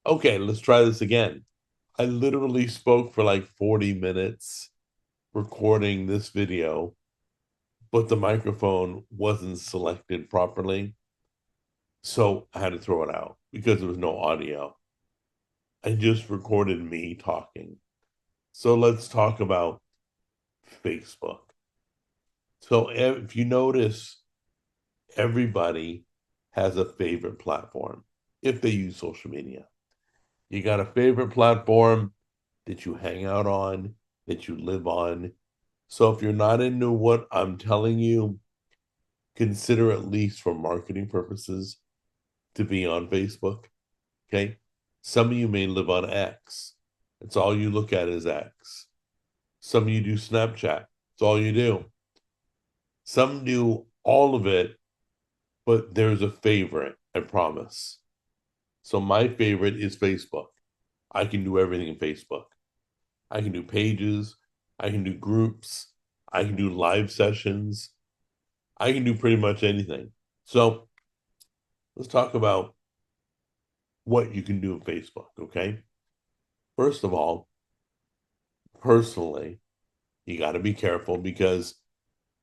Okay, let's try this again. I literally spoke for like 40 minutes recording this video, but the microphone wasn't selected properly. So I had to throw it out because there was no audio. I just recorded me talking. So let's talk about Facebook. So if you notice, everybody has a favorite platform if they use social media. You got a favorite platform that you hang out on, that you live on. So if you're not into what I'm telling you, consider at least for marketing purposes to be on Facebook. Okay. Some of you may live on X. It's all you look at is X. Some of you do Snapchat. It's all you do. Some do all of it, but there's a favorite, I promise. So my favorite is Facebook. I can do everything in Facebook. I can do pages. I can do groups. I can do live sessions. I can do pretty much anything. So let's talk about what you can do in Facebook, okay? First of all, personally, you got to be careful because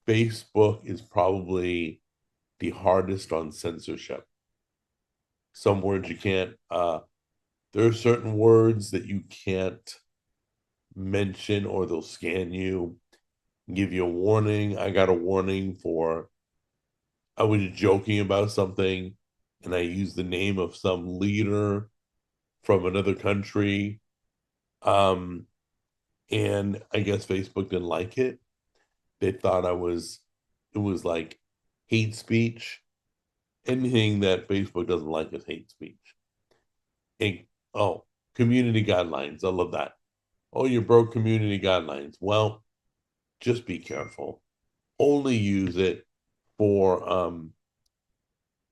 Facebook is probably the hardest on censorship. Some words you can't, there are certain words that you can't mention or they'll scan you, give you a warning. I got a warning for, I was joking about something and I used the name of some leader from another country. Um, and I guess Facebook didn't like it. They thought it was like hate speech. Anything that Facebook doesn't like is hate speech. And, oh, community guidelines. I love that. Oh, you broke community guidelines. Well, just be careful. Only use it for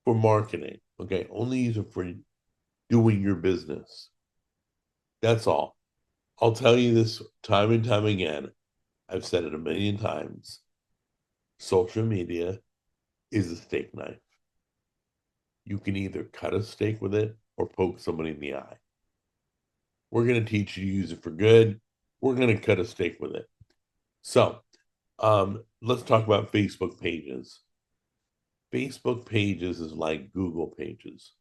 marketing. Okay. Only use it for doing your business. That's all. I'll tell you this time and time again. I've said it a million times. Social media is a steak knife. You can either cut a steak with it or poke somebody in the eye. We're going to teach you to use it for good. We're going to cut a steak with it. So, let's talk about Facebook pages. Facebook pages is like Google pages.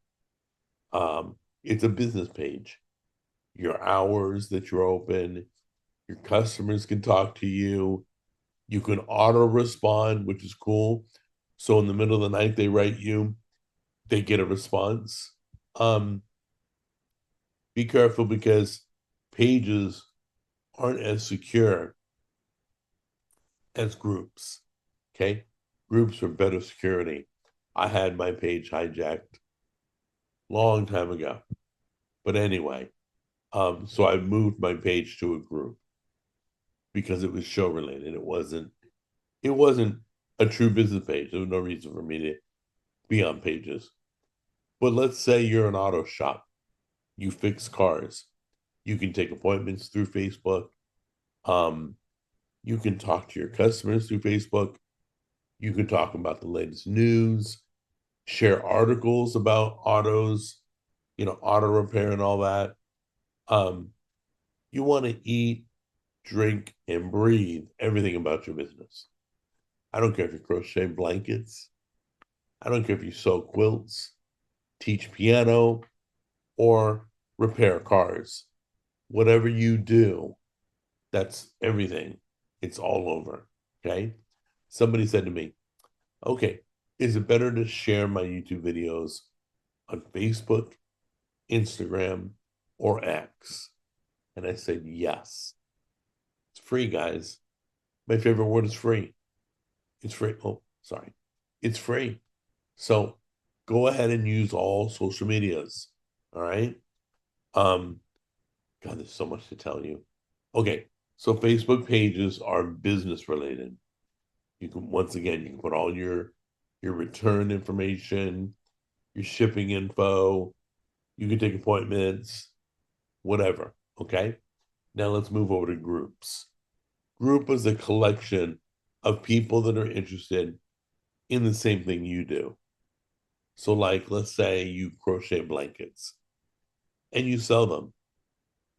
It's a business page. Your hours that you're open, your customers can talk to you. You can auto respond, which is cool. So in the middle of the night, they write you, they get a response. Um, be careful because pages aren't as secure as groups. Okay. Groups are better security. I had my page hijacked long time ago. But anyway, so I moved my page to a group because it was show related. It wasn't a true business page. There was no reason for me to be on pages. But let's say you're an auto shop. You fix cars. You can take appointments through Facebook. Um, you can talk to your customers through Facebook. You can talk about the latest news, share articles about autos, auto repair and all that. Um, you want to eat, drink, and breathe everything about your business. I don't care if you crochet blankets. I don't care if you sew quilts, teach piano, or repair cars. Whatever you do, that's everything. It's all over. Okay. Somebody said to me, okay, is it better to share my YouTube videos on Facebook, Instagram, or X? And I said, yes. It's free, guys. My favorite word is free. It's free. Oh, sorry. It's free. So go ahead and use all social medias. All right. Um, God, there's so much to tell you. Okay. So Facebook pages are business related. You can once again you can put all your return information, your shipping info, you can take appointments, whatever. Okay. Now let's move over to groups. Group is a collection of people that are interested in the same thing you do. So, like, let's say you crochet blankets. and you sell them.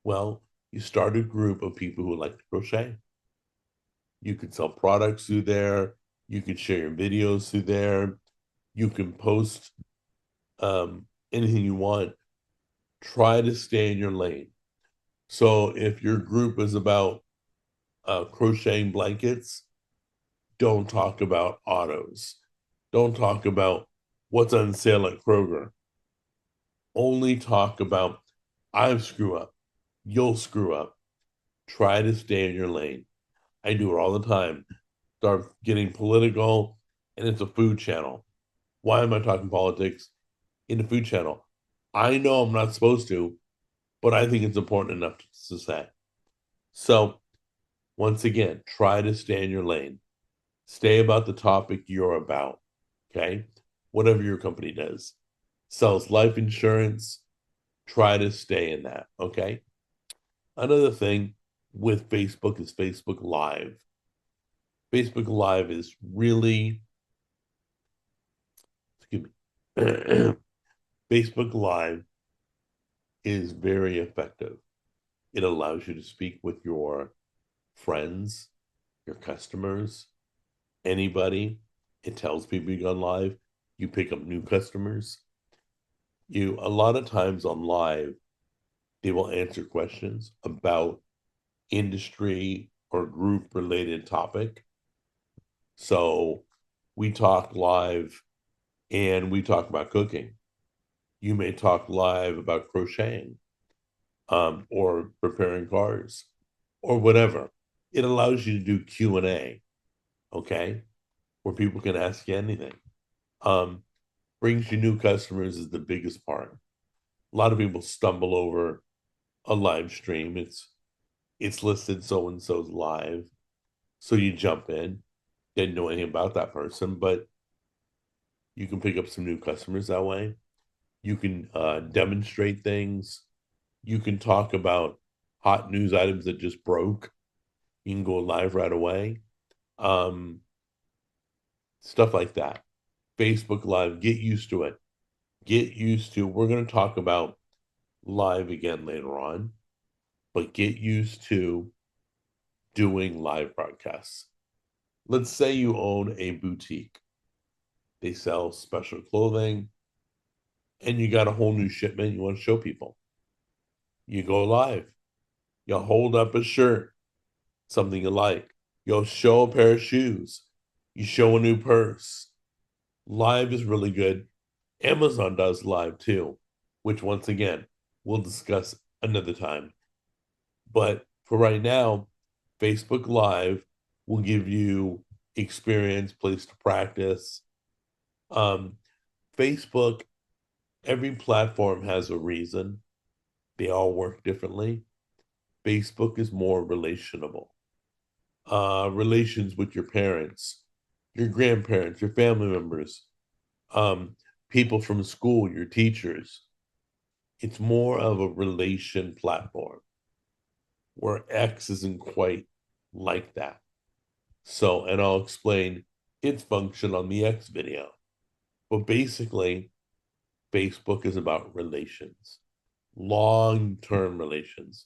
Well, you start a group of people who like to crochet. You can sell products through there. You can share your videos through there. You can post anything you want. Try to stay in your lane. So if your group is about crocheting blankets, don't talk about autos. Don't talk about what's on sale at Kroger. Only talk about I've screwed up. You'll screw up. Try to stay in your lane. I do it all the time. Start getting political, and it's a food channel. Why am I talking politics in the food channel? I know I'm not supposed to, but I think it's important enough to say. So, once again, try to stay in your lane. Stay about the topic you're about. Okay. Whatever your company does, sells life insurance, try to stay in that. Okay. Another thing with Facebook is Facebook Live. Facebook Live is really, excuse me, Facebook Live is very effective. It allows you to speak with your friends, your customers, anybody. It tells people you gone live. You pick up new customers. You a lot of times on live, they will answer questions about industry or group related topic. So we talk live and we talk about cooking. You may talk live about crocheting or preparing cars or whatever. It allows you to do Q&A, okay, where people can ask you anything. Um, brings you new customers is the biggest part. A lot of people stumble over a live stream. It's listed so and so's live, so you jump in. Didn't know anything about that person, but you can pick up some new customers that way. You can demonstrate things. You can talk about hot news items that just broke. You can go live right away. Um, stuff like that. Facebook Live, get used to it. Get used to, we're going to talk about live again later on, but get used to doing live broadcasts. Let's say you own a boutique, they sell special clothing, and you got a whole new shipment you want to show people. You go live, you hold up a shirt, something you like, you'll show a pair of shoes, you show a new purse. Live is really good. Amazon does live too, which once again, we'll discuss another time. But for right now, Facebook Live will give you experience, place to practice. Um, Facebook, every platform has a reason. They all work differently. Facebook is more relationable. Relations with your parents, your grandparents, your family members, um, people from school, your teachers. It's more of a relation platform where X isn't quite like that. So, and I'll explain its function on the X video. But basically, Facebook is about relations, long term relations.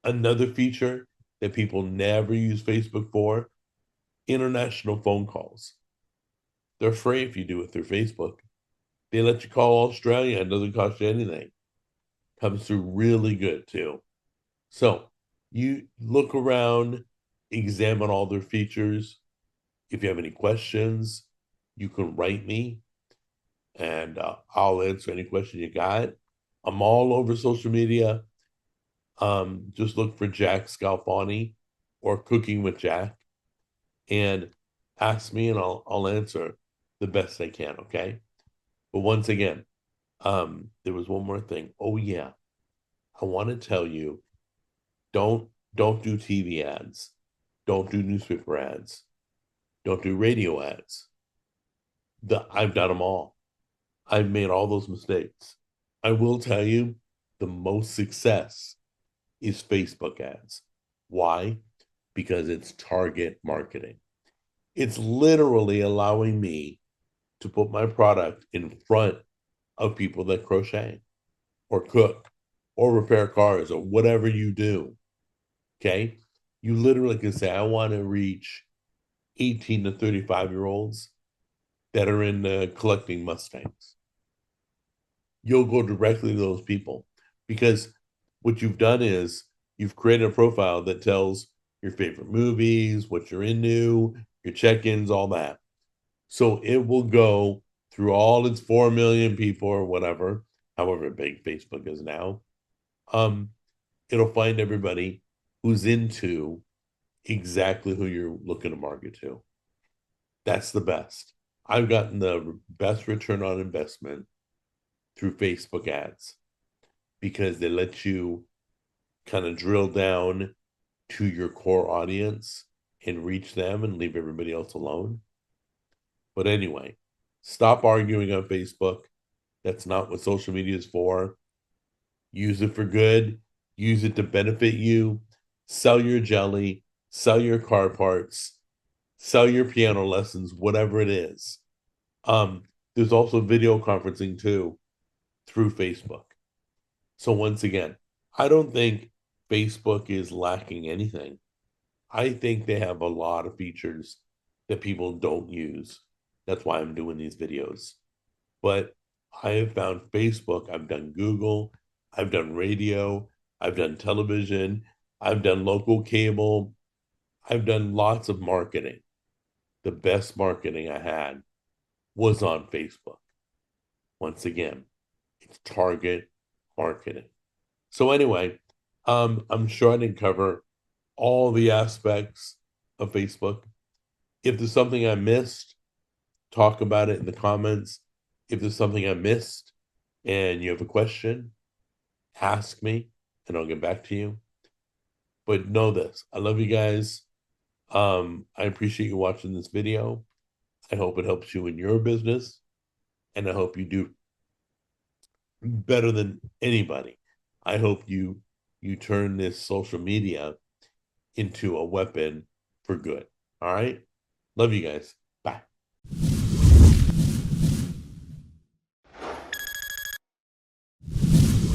Another feature that people never use Facebook for, international phone calls. They're free if you do it through Facebook. They let you call Australia and it doesn't cost you anything. Comes through really good too. So you look around, examine all their features. If you have any questions, you can write me and I'll answer any question you got. I'm all over social media. Just look for Jack Scalfani or Cooking with Jack and ask me and I'll answer the best I can, okay? But once again, there was one more thing. Oh yeah, I want to tell you, don't do TV ads. Don't do newspaper ads. Don't do radio ads. I've done them all. I've made all those mistakes. I will tell you, the most success is Facebook ads. Why? Because it's target marketing. It's literally allowing me to put my product in front of people that crochet or cook or repair cars or whatever you do. Okay. You literally can say, I want to reach 18 to 35-year-olds that are in collecting Mustangs. You'll go directly to those people because what you've done is you've created a profile that tells your favorite movies, what you're into, your check-ins, all that. So it will go through all its 4 million people or whatever, however big Facebook is now. Um, it'll find everybody who's into exactly who you're looking to market to. That's the best. I've gotten the best return on investment through Facebook ads because they let you kind of drill down to your core audience and reach them and leave everybody else alone. But anyway, stop arguing on Facebook. That's not what social media is for. Use it for good, use it to benefit you. Sell your jelly, sell your car parts, sell your piano lessons, whatever it is. Um, there's also video conferencing too through Facebook. So once again, I don't think Facebook is lacking anything. I think they have a lot of features that people don't use. That's why I'm doing these videos. But I have found Facebook, I've done Google, I've done radio, I've done television, I've done local cable, I've done lots of marketing. The best marketing I had was on Facebook. Once again, it's target marketing. So anyway, I'm sure I didn't cover all the aspects of Facebook. If there's something I missed, talk about it in the comments. If there's something I missed and you have a question, ask me and I'll get back to you. But know this, I love you guys. I appreciate you watching this video. I hope it helps you in your business and I hope you do better than anybody. I hope you turn this social media into a weapon for good. All right? Love you guys. Bye.